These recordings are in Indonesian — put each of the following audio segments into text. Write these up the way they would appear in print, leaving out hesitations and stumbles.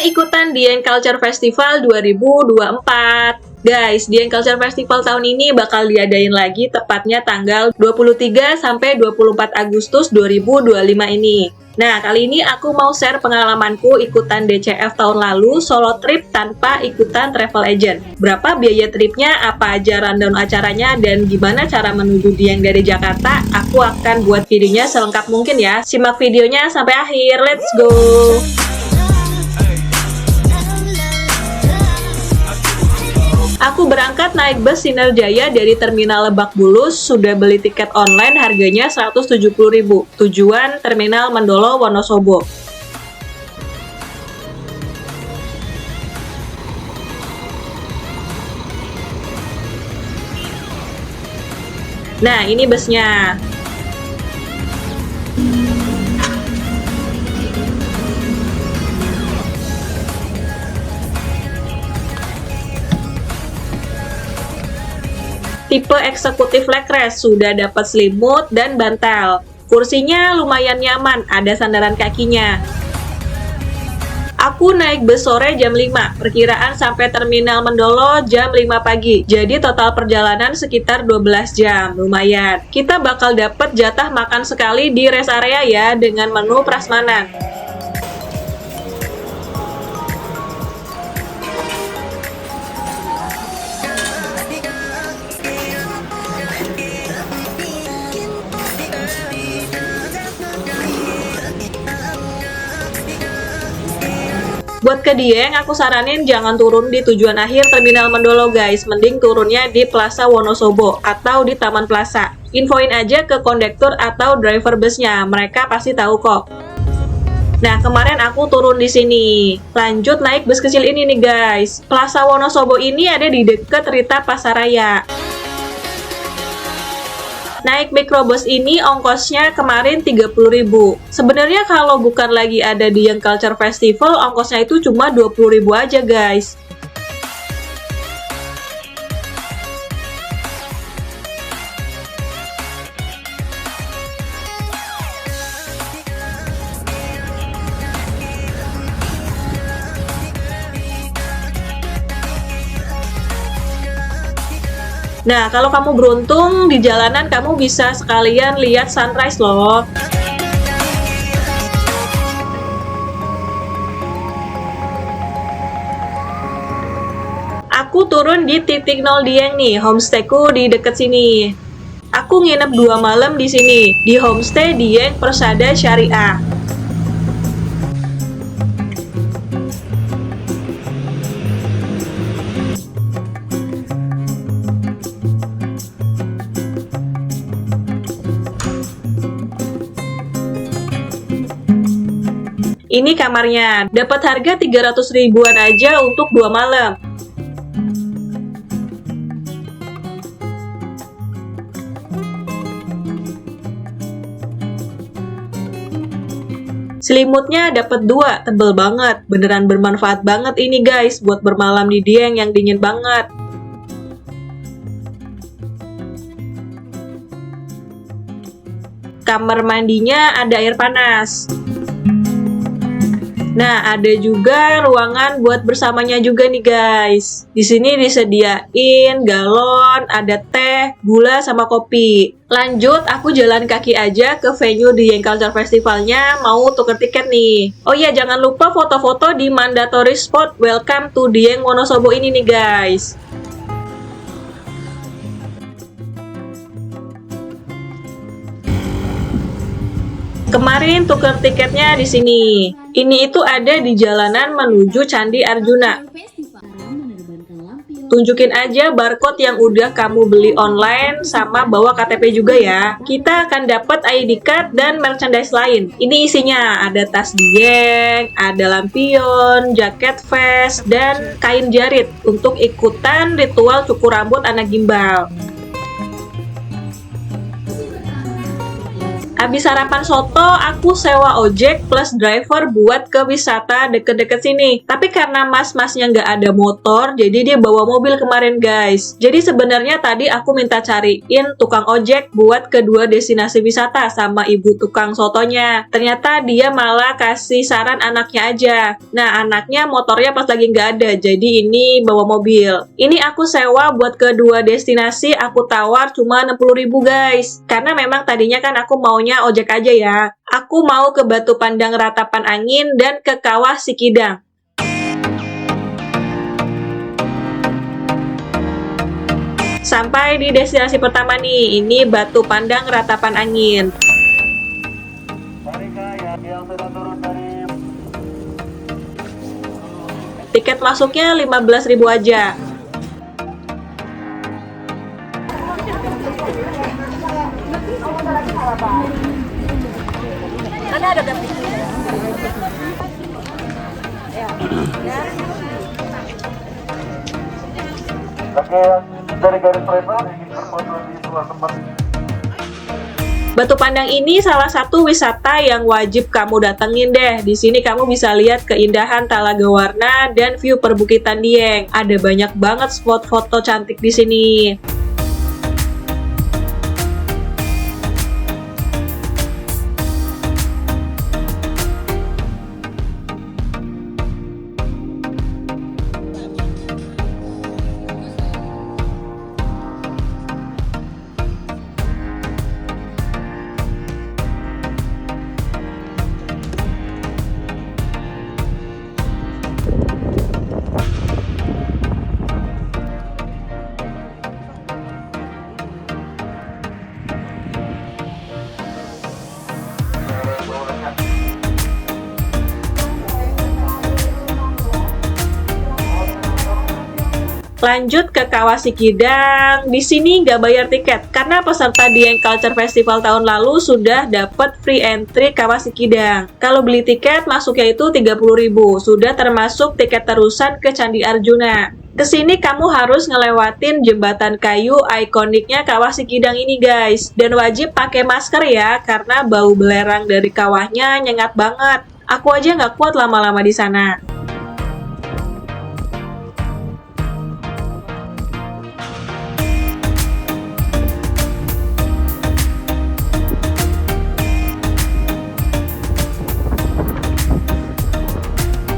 ikutan Dieng Culture Festival 2024. Guys, Dieng Culture Festival tahun ini bakal diadain lagi tepatnya tanggal 23 sampai 24 Agustus 2025 ini. Nah, kali ini aku mau share pengalamanku ikutan DCF tahun lalu solo trip tanpa ikutan travel agent. Berapa biaya tripnya, apa aja rundown acaranya, dan gimana cara menuju Dieng dari Jakarta. Aku akan buat videonya selengkap mungkin ya. Simak videonya sampai akhir, let's go! Aku berangkat naik bus Sinerjaya dari Terminal Lebak Bulus, sudah beli tiket online harganya 170.000. Tujuan Terminal Mendolo Wonosobo. Nah, ini busnya. Tipe eksekutif legrest, sudah dapat selimut dan bantal. Kursinya lumayan nyaman, ada sandaran kakinya. Aku naik bus sore jam 5, perkiraan sampai Terminal Mendolo jam 5 pagi. Jadi total perjalanan sekitar 12 jam, lumayan. Kita bakal dapat jatah makan sekali di rest area ya, dengan menu prasmanan. Buat ke Dieng, aku saranin jangan turun di tujuan akhir Terminal Mendolo guys, mending turunnya di Plaza Wonosobo atau di Taman Plaza. Infoin aja ke kondektur atau driver busnya, mereka pasti tahu kok. Nah, kemarin aku turun di sini. Lanjut naik bus kecil ini nih guys. Plaza Wonosobo ini ada di deket Rita Pasaraya. Naik mikrobus ini ongkosnya kemarin 30.000. Sebenarnya kalau bukan lagi ada di Dieng Culture Festival, ongkosnya itu cuma 20.000 aja guys. Nah, kalau kamu beruntung, di jalanan kamu bisa sekalian lihat sunrise loh. Aku turun di titik 0 Dieng nih, homestayku di deket sini. Aku nginep 2 malam di sini, di homestay Dieng Persada Syariah. Ini kamarnya, dapat harga 300 ribuan aja untuk 2 malam. Selimutnya dapat 2, tebel banget. Beneran bermanfaat banget ini guys, buat bermalam di Dieng yang dingin banget. Kamar mandinya ada air panas. Nah, ada juga ruangan buat bersamanya juga nih guys. Di sini disediain galon, ada teh, gula, sama kopi. Lanjut, aku jalan kaki aja ke venue Dieng Culture Festivalnya, mau tuker tiket nih. Oh iya, jangan lupa foto-foto di mandatory spot Welcome to Dieng Wonosobo ini nih guys. Kemarin tuker tiketnya di sini. Ini itu ada di jalanan menuju Candi Arjuna. Tunjukin aja barcode yang udah kamu beli online sama bawa KTP juga ya. Kita akan dapat ID card dan merchandise lain. Ini isinya ada tas Dieng, ada lampion, jaket vest, dan kain jarit untuk ikutan ritual cukur rambut anak gimbal. Abis sarapan soto, aku sewa ojek plus driver buat ke wisata deket-deket sini. Tapi karena mas-masnya nggak ada motor, jadi dia bawa mobil kemarin guys. Jadi sebenarnya tadi aku minta cariin tukang ojek buat kedua destinasi wisata sama ibu tukang sotonya. Ternyata dia malah kasih saran anaknya aja. Nah, anaknya motornya pas lagi nggak ada, jadi ini bawa mobil. Ini aku sewa buat kedua destinasi, aku tawar cuma 60.000 guys. Karena memang tadinya kan aku maunya ojek aja ya. Aku mau ke Batu Pandang Ratapan Angin dan ke Kawah Sikidang. Sampai di destinasi pertama nih, ini Batu Pandang Ratapan Angin. Tiket masuknya 15.000 aja. Dari garis travel ingin berfoto di luar tempat. Batu Pandang ini salah satu wisata yang wajib kamu datengin deh. Di sini kamu bisa lihat keindahan Talaga Warna dan view perbukitan Dieng. Ada banyak banget spot foto cantik di sini. Lanjut ke Kawah Sikidang. Di sini nggak bayar tiket karena peserta Dieng Culture Festival tahun lalu sudah dapat free entry Kawah Sikidang. Kalau beli tiket masuknya itu 30.000, sudah termasuk tiket terusan ke Candi Arjuna. Kesini kamu harus ngelewatin jembatan kayu ikoniknya Kawah Sikidang ini guys. Dan wajib pakai masker ya, karena bau belerang dari kawahnya nyengat banget. Aku aja nggak kuat lama-lama di sana.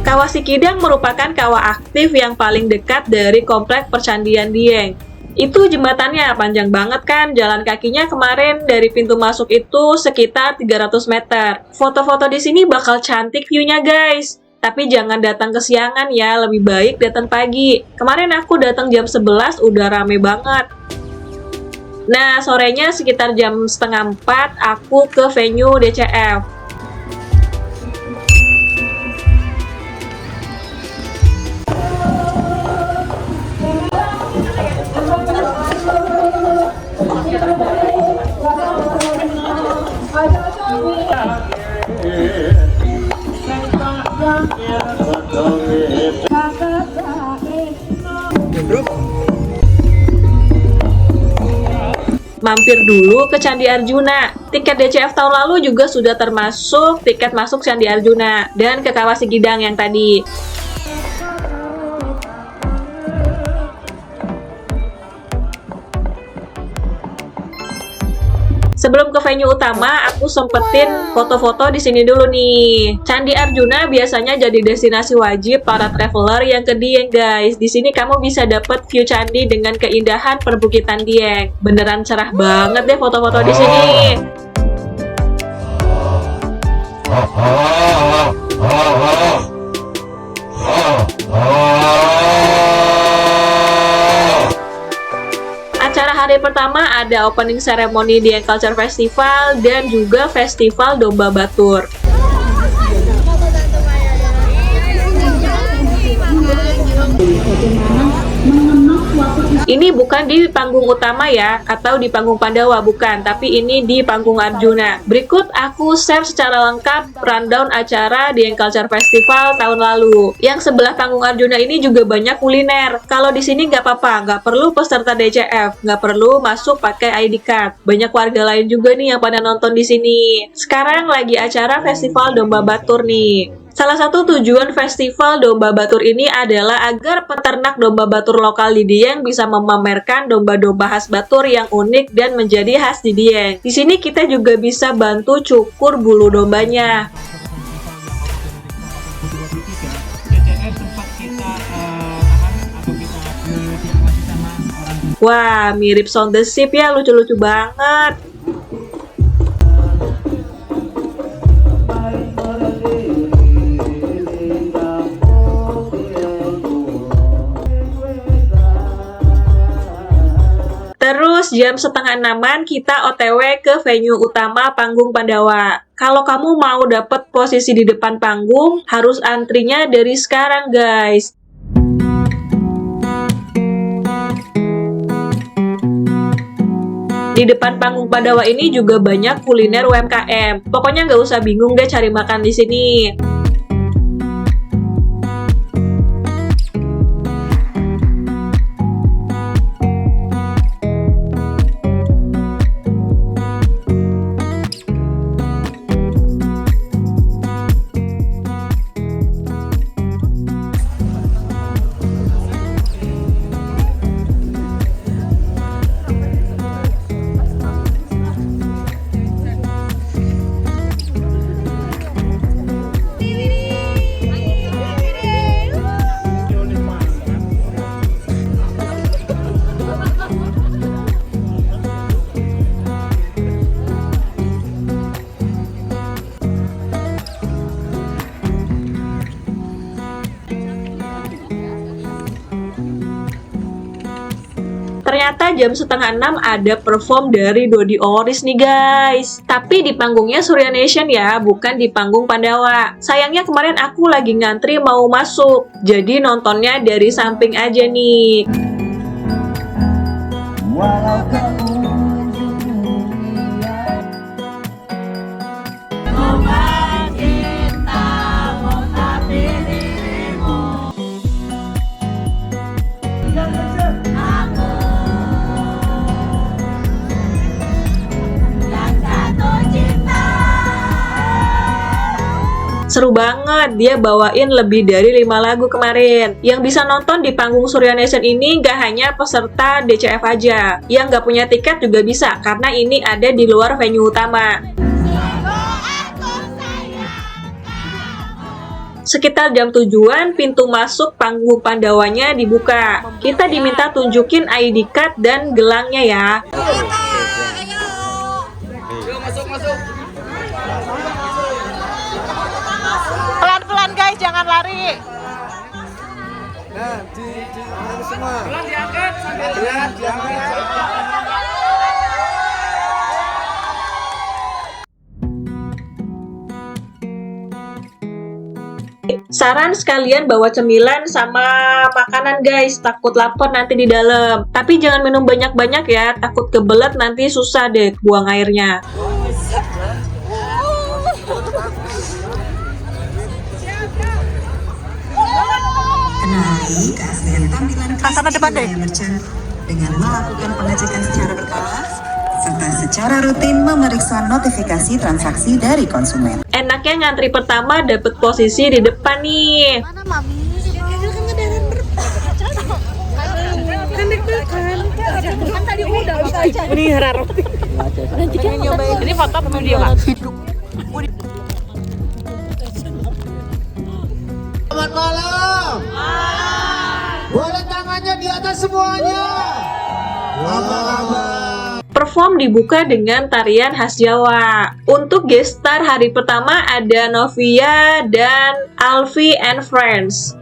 Kawah Sikidang merupakan kawah aktif yang paling dekat dari komplek Percandian Dieng. Itu jembatannya panjang banget kan, jalan kakinya kemarin dari pintu masuk itu sekitar 300 meter. Foto-foto di sini bakal cantik view-nya guys. Tapi jangan datang kesiangan ya, lebih baik datang pagi. Kemarin aku datang jam 11 udah rame banget. Nah, sorenya sekitar jam setengah 4 aku ke venue DCF. Mampir dulu ke Candi Arjuna. Tiket DCF tahun lalu juga sudah termasuk tiket masuk Candi Arjuna dan ke Kawah Sikidang yang tadi. Sebelum ke venue utama, aku sempetin foto-foto di sini dulu nih. Candi Arjuna biasanya jadi destinasi wajib para traveler yang ke Dieng, guys. Di sini kamu bisa dapet view candi dengan keindahan perbukitan Dieng. Beneran cerah banget deh foto-foto di sini. Acara hari pertama ada opening ceremony Dieng Culture Festival dan juga Festival Domba Batur. Bagaimana mengenal suatu Ini bukan di panggung utama ya, atau di panggung Pandawa, bukan, tapi ini di panggung Arjuna. Berikut aku share secara lengkap rundown acara Dieng Culture Festival tahun lalu. Yang sebelah panggung Arjuna ini juga banyak kuliner. Kalau di sini nggak apa-apa, nggak perlu peserta DCF, nggak perlu masuk pakai ID card. Banyak warga lain juga nih yang pada nonton di sini. Sekarang lagi acara Festival Domba Batur nih. Salah satu tujuan Festival Domba Batur ini adalah agar peternak domba Batur lokal di Dieng bisa memamerkan domba-domba khas Batur yang unik dan menjadi khas di Dieng. Di sini kita juga bisa bantu cukur bulu dombanya. Wah, mirip Sound the Ship ya, lucu-lucu banget. Terus jam setengah 6-an kita OTW ke venue utama panggung Pandawa. Kalau kamu mau dapet posisi di depan panggung, harus antrinya dari sekarang guys. Di depan panggung Pandawa ini juga banyak kuliner UMKM. Pokoknya nggak usah bingung deh cari makan di sini. Ternyata jam setengah 6 ada perform dari Dodi Oris nih guys. Tapi di panggungnya Surya Nation ya, bukan di panggung Pandawa. Sayangnya kemarin aku lagi ngantri mau masuk, jadi nontonnya dari samping aja nih. Walau kamu Seru banget, dia bawain lebih dari 5 lagu kemarin. Yang bisa nonton di panggung Surya Nation ini gak hanya peserta DCF aja. Yang gak punya tiket juga bisa, karena ini ada di luar venue utama. Sekitar jam 7-an, pintu masuk panggung Pandawanya dibuka. Kita diminta tunjukin ID card dan gelangnya ya. Pelan-pelan guys, jangan lari. Nah, semua. Pelan diangkat sambil diangkat. Saran sekalian bawa cemilan sama makanan guys, takut lapar nanti di dalam. Tapi jangan minum banyak-banyak ya, takut kebelet nanti susah deh buang airnya. Kenali keaslian tampilan merchant dengan melakukan pengecekan secara berkala serta secara rutin memeriksa notifikasi transaksi dari konsumen. Enaknya ngantri pertama dapet posisi di depan nih. Mana mami? Kan tadi udah baca. Ini roti. Nanti kan nyobain. Ini foto atau video kan? Selamat malam. Boleh tangannya di atas semuanya. Apa kabar? Perform dibuka dengan tarian khas Jawa. Untuk guest star hari pertama ada Novia dan Alfie and Friends.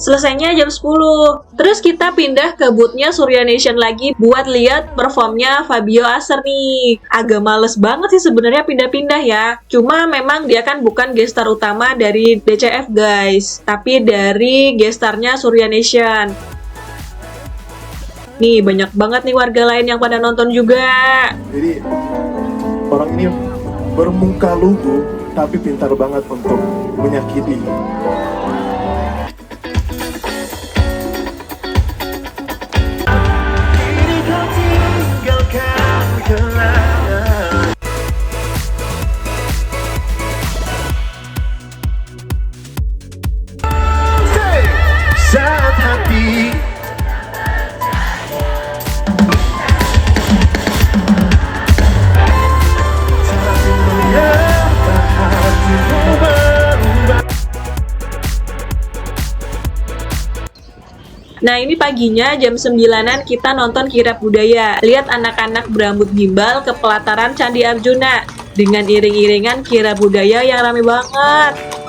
Selesainya jam 10. Terus kita pindah ke boothnya Surya Nation lagi buat lihat performnya Fabio Acer nih. Agak males banget sih sebenarnya pindah-pindah ya. Cuma memang dia kan bukan gestar utama dari DCF guys, tapi dari gestarnya Surya Nation. Nih banyak banget nih warga lain yang pada nonton juga. Jadi orang ini bermuka lugu tapi pintar banget untuk menyakiti. Saat hati Nah ini paginya jam 9-an kita nonton kirab budaya. Lihat anak-anak berambut gimbal ke pelataran Candi Arjuna dengan iring-iringan kirab budaya yang rame banget.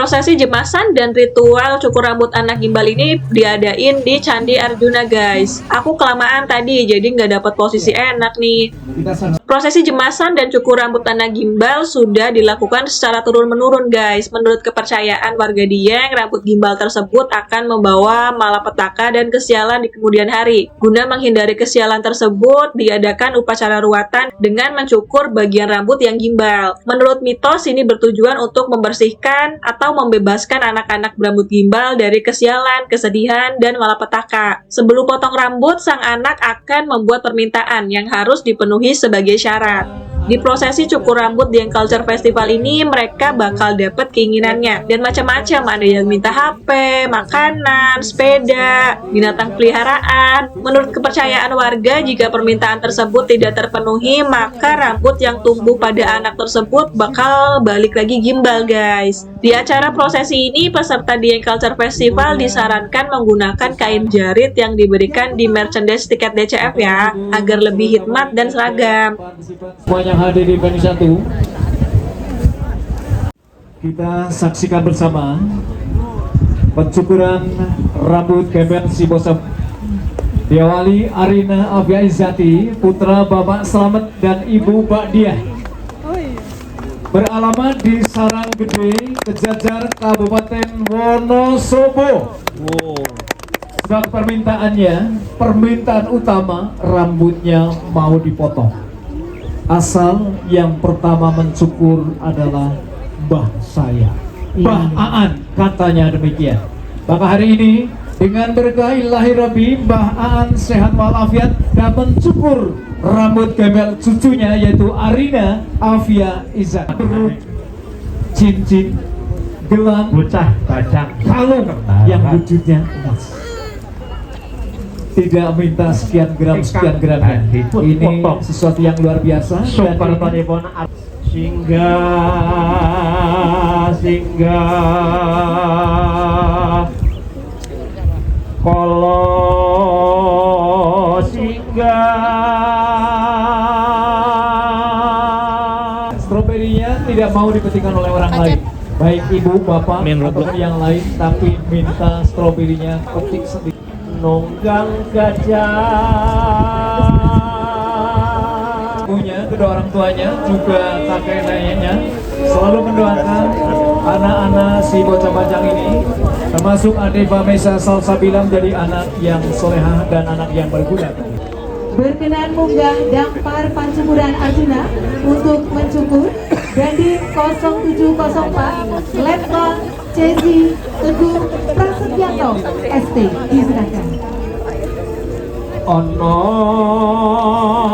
Prosesi jemasan dan ritual cukur rambut anak gimbal ini diadain di Candi Arjuna guys. Aku kelamaan tadi jadi nggak dapat posisi enak nih. Prosesi jemasan dan cukur rambut anak gimbal sudah dilakukan secara turun-menurun guys. Menurut kepercayaan warga Dieng, rambut gimbal tersebut akan membawa malapetaka dan kesialan di kemudian hari. Guna menghindari kesialan tersebut, diadakan upacara ruatan dengan mencukur bagian rambut yang gimbal. Menurut mitos, ini bertujuan untuk membersihkan atau membebaskan anak-anak berambut gimbal dari kesialan, kesedihan, dan malapetaka. Sebelum potong rambut, sang anak akan membuat permintaan yang harus dipenuhi sebagai syarat. Di prosesi cukur rambut Dieng Culture Festival ini, mereka bakal dapat keinginannya. Dan macam-macam, ada yang minta HP, makanan, sepeda, binatang peliharaan. Menurut kepercayaan warga, jika permintaan tersebut tidak terpenuhi, maka rambut yang tumbuh pada anak tersebut bakal balik lagi gimbal guys. Di acara prosesi ini, peserta Dieng Culture Festival disarankan menggunakan kain jarit yang diberikan di merchandise tiket DCF ya, agar lebih hikmat dan seragam. Semuanya hadir di venue 1. Kita saksikan bersama pencukuran rambut gembel si bosem diawali Arina Afia Izzati, putra Bapak Slamet dan Ibu Mbak Diah. Beralamat di Saranggede, Kejajar, Kabupaten Wonosobo. Sebab permintaan utama rambutnya mau dipotong. Asal yang pertama mencukur adalah Mbah saya, Mbah Aan, katanya demikian. Maka hari ini dengan berkah ilahi Rabbi, Mbah Aan sehat walafiat dan mencukur rambut gembel cucunya yaitu Arina Afia Izzati. Cincin, gelang, bocah, bacang, kalung yang wujudnya emas. Tidak minta sekian gram ya. Ini sesuatu yang luar biasa. Singgah kolo singgah. Stroberinya tidak mau dipetikkan oleh orang lain, baik ibu, bapak, atau yang lain, tapi minta stroberinya petik sendiri. Nonggang gajah punya kedua orang tuanya juga kakek neneknya selalu mendoakan anak-anak si bocah panjang ini, termasuk Adeva Mesa Salsabila menjadi anak yang solehah dan anak yang berguna. Berkenan munggah dampar pancukuran Arjuna untuk mencukur Dandim 0704 Letkol Cezi Teguh Prasetyanto ST, disilakan. Ono.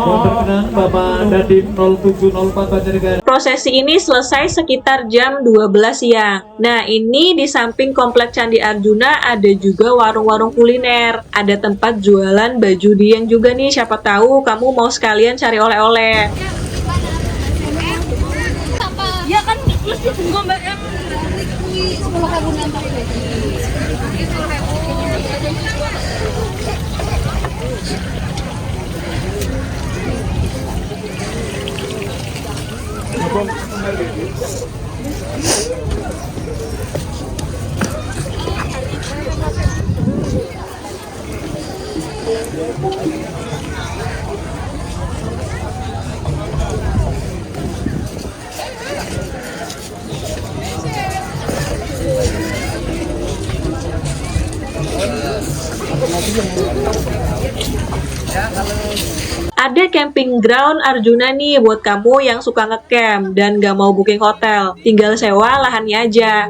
Berkenan Bapak Dandim 0704 Banjarnegara. Prosesi ini selesai sekitar jam 12 siang. Nah, ini di samping Komplek Candi Arjuna ada juga warung-warung kuliner. Ada tempat jualan baju dieng juga nih, siapa tahu kamu mau sekalian cari oleh-oleh. Ya kan mesti tunggu Mbak M. 10.000 nambah. Ada camping ground Arjuna nih buat kamu yang suka ngecamp dan gak mau booking hotel. Tinggal sewa lahannya aja.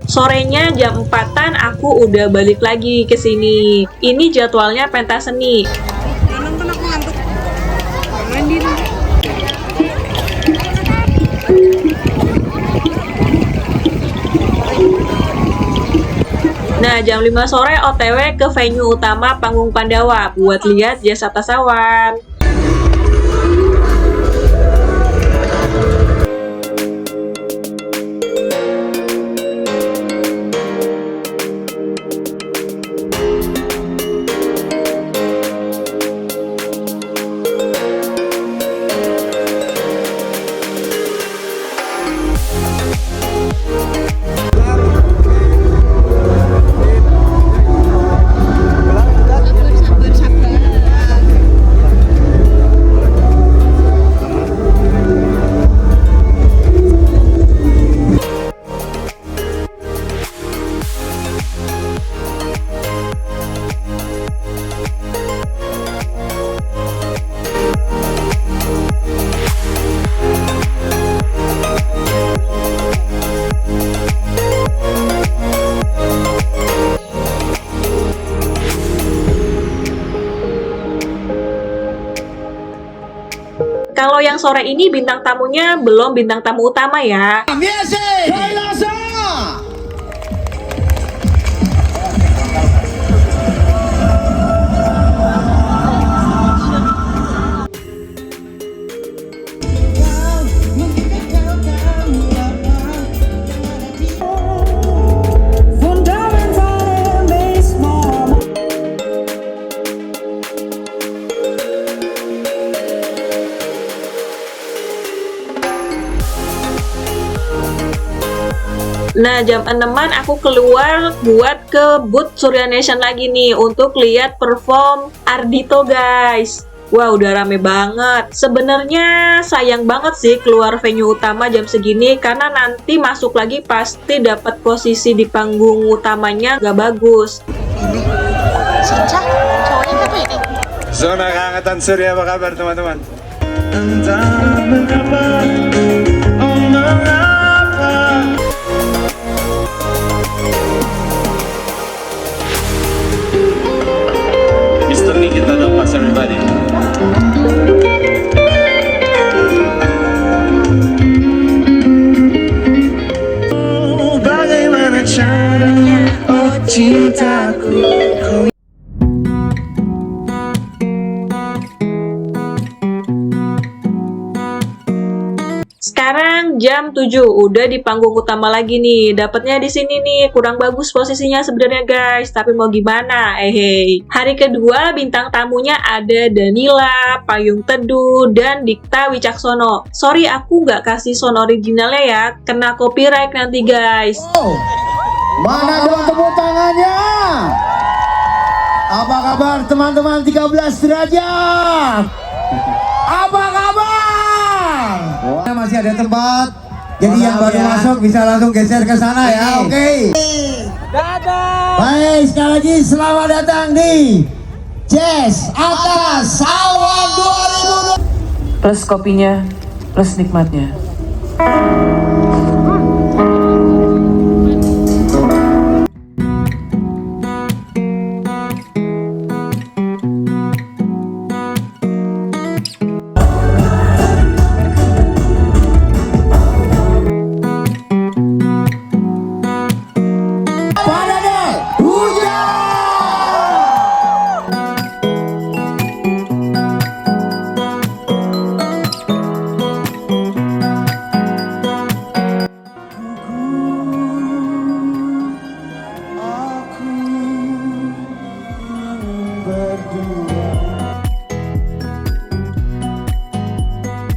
Sorenya jam 4-an aku udah balik lagi ke sini. Ini jadwalnya pentas seni. Nah, jam 5 sore OTW ke venue utama Panggung Pandawa buat lihat Jasa Tasawan. Kalau yang sore ini bintang tamunya belum bintang tamu utama ya. Nah, jam 6-an aku keluar buat ke booth Surya Nation lagi nih untuk lihat perform Ardhito, guys. Wah, udah rame banget. Sebenarnya sayang banget sih keluar venue utama jam segini karena nanti masuk lagi pasti dapat posisi di panggung utamanya gak bagus. Ini Sinca, cowoknya siapa ini? Zona Kehangatan Surya, apa kabar teman-teman? Entah mengapa, oh mengapa. Mr. Nikita Dopas, everybody. Bagaimana caranya, oh cintaku. Sekarang jam 7, udah di panggung utama lagi nih. Dapatnya di sini nih, kurang bagus posisinya sebenarnya guys, tapi mau gimana? Hari kedua bintang tamunya ada Danila, Payung Teduh, dan Dikta Wicaksono. Sorry aku nggak kasih sound originalnya ya, kena copyright nanti guys. Mana dong tepuk tangannya? Apa kabar teman-teman 13 derajat? Apa kabar? Wah, masih ada tempat. Jadi yang baru masuk bisa langsung geser ke sana ya. Oke. Baik, sekali lagi selamat datang di Jazz Atas Awan 2020. Plus kopinya, plus nikmatnya.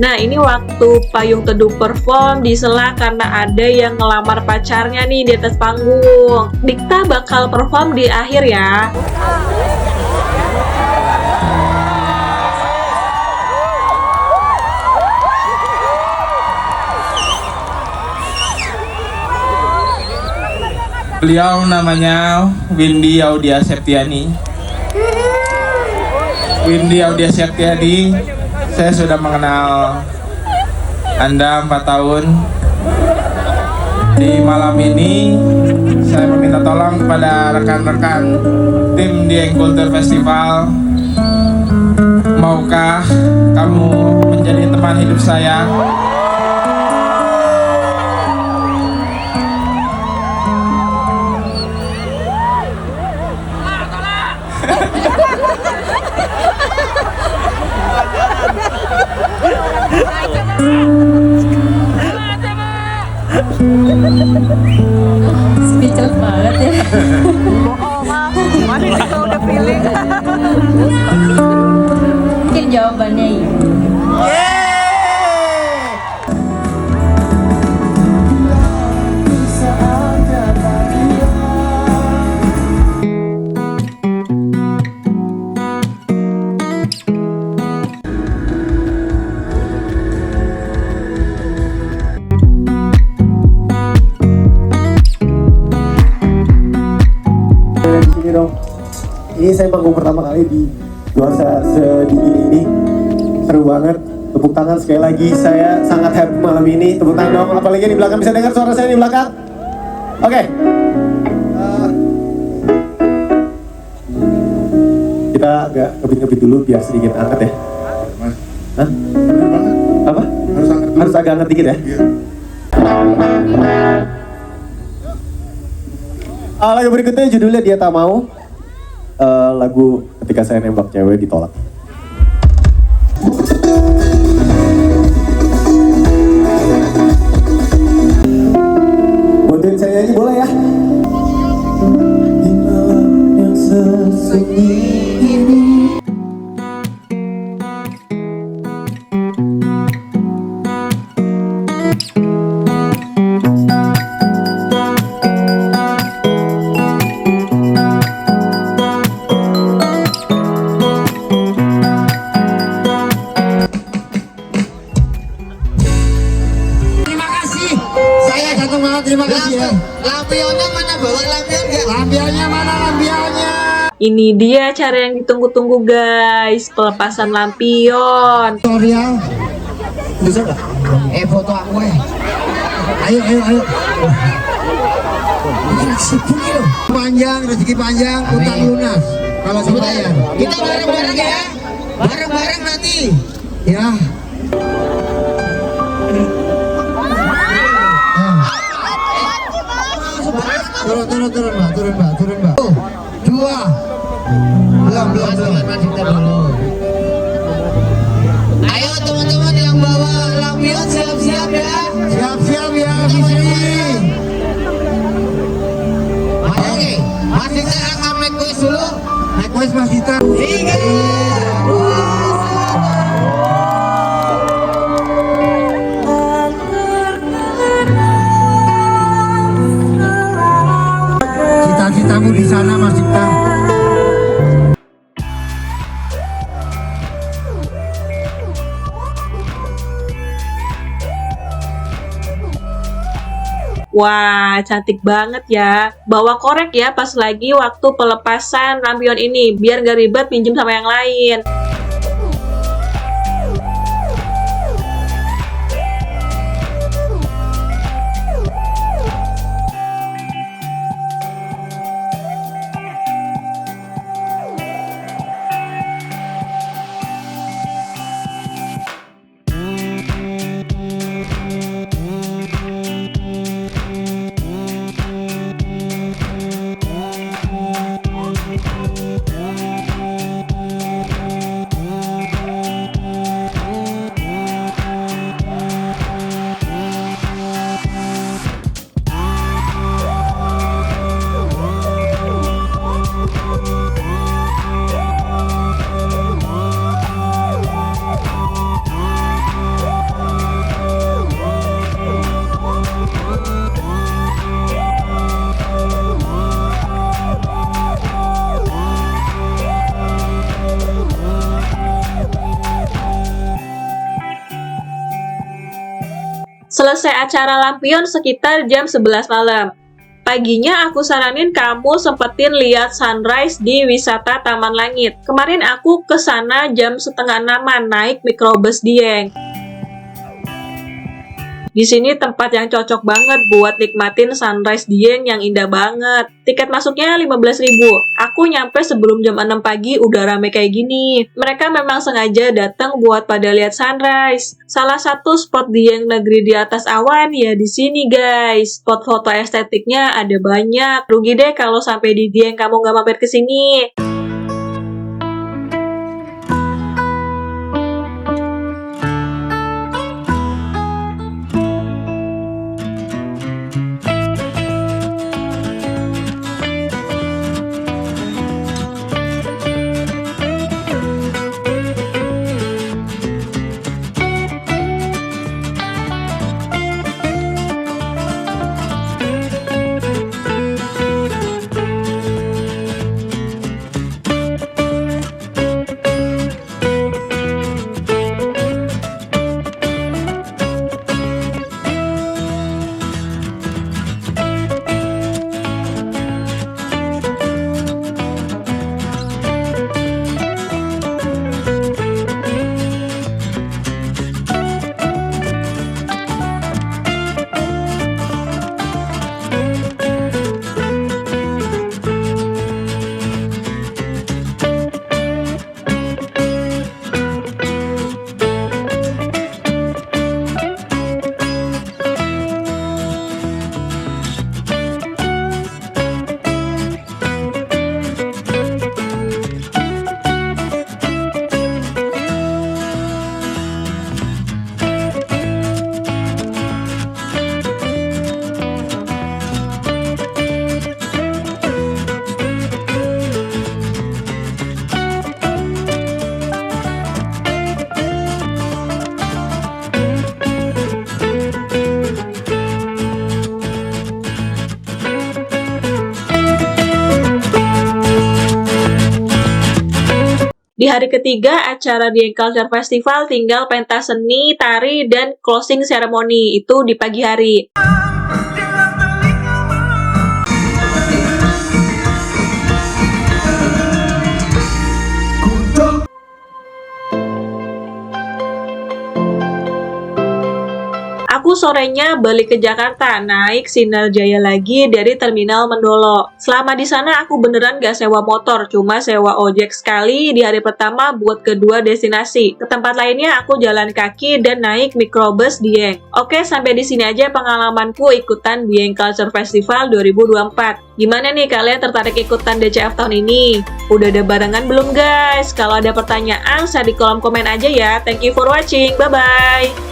Nah, ini waktu Payung Teduh perform disela karena ada yang ngelamar pacarnya nih di atas panggung. Dikta bakal perform di akhir ya. Beliau namanya Windy Audia Septiani. Windy Audia Septiani, saya sudah mengenal Anda 4 tahun. Di malam ini saya meminta tolong kepada rekan-rekan tim Dieng Culture Festival. Maukah kamu menjadi teman hidup saya? Speechless banget ya. Masih kita udah pilih. Mungkin jawabannya iya. Ini saya manggung pertama kali di Nuansa sedingin ini. Seru banget. Tepuk tangan sekali lagi. Saya sangat happy malam ini. Tepuk tangan dong. Apalagi di belakang, bisa dengar suara saya di belakang? Oke. Kita agak ngebit-ngebit dulu biar sedikit angkat ya. Hah? Apa? Harus agak angkat dikit ya. Lagu berikutnya judulnya Dia Tak Mau. Lagu ketika saya nembak cewek ditolak. Bantuin saya nyanyi boleh ya? Di malam yang sesunyi ini. Terima kasih ya. Lampionnya mana, bawa lampion nggak? Lampionnya mana, lampionnya? Ini dia cara yang ditunggu-tunggu guys, pelepasan lampion. Tutorial. Bisa nggak? Foto aku ya. Ayo. Rezeki panjang, utang lunas. Kalau sembahyang. Kita bareng-bareng ya. Bareng-bareng nanti. Ya. Turun mbak. 2. Belum. Ayo teman-teman yang bawa lampion siap-siap ya. Siap-siap ya, Bisri. Oke, Mas Dita akan make quiz dulu. Make quiz Mas Dita. 3, 2, 1. Wah, cantik banget ya. Bawa korek ya pas lagi waktu pelepasan lampion ini, biar nggak ribet pinjem sama yang lain. Selesai acara lampion sekitar jam 11 malam. Paginya aku saranin kamu sempetin lihat sunrise di wisata Taman Langit. Kemarin aku ke sana jam setengah 6-an naik mikrobus Dieng. Di sini tempat yang cocok banget buat nikmatin sunrise Dieng yang indah banget. Tiket masuknya 15.000. Aku nyampe sebelum jam 6 pagi udah rame kayak gini. Mereka memang sengaja datang buat pada lihat sunrise. Salah satu spot Dieng negeri di atas awan ya di sini guys. Spot foto estetiknya ada banyak. Rugi deh kalau sampai di Dieng kamu nggak mampir ke sini. Di hari ketiga acara Dieng Culture Festival tinggal pentas seni, tari, dan closing ceremony. Itu di pagi hari. Aku sorenya balik ke Jakarta, naik Sinar Jaya lagi dari Terminal Mendolo. Selama di sana aku beneran gak sewa motor, cuma sewa ojek sekali di hari pertama buat kedua destinasi. Ke tempat lainnya aku jalan kaki dan naik mikrobus Dieng. Oke, sampai di sini aja pengalamanku ikutan Dieng Culture Festival 2024. Gimana nih kalian tertarik ikutan DCF tahun ini? Udah ada barengan belum guys? Kalau ada pertanyaan, share di kolom komen aja ya. Thank you for watching, bye-bye!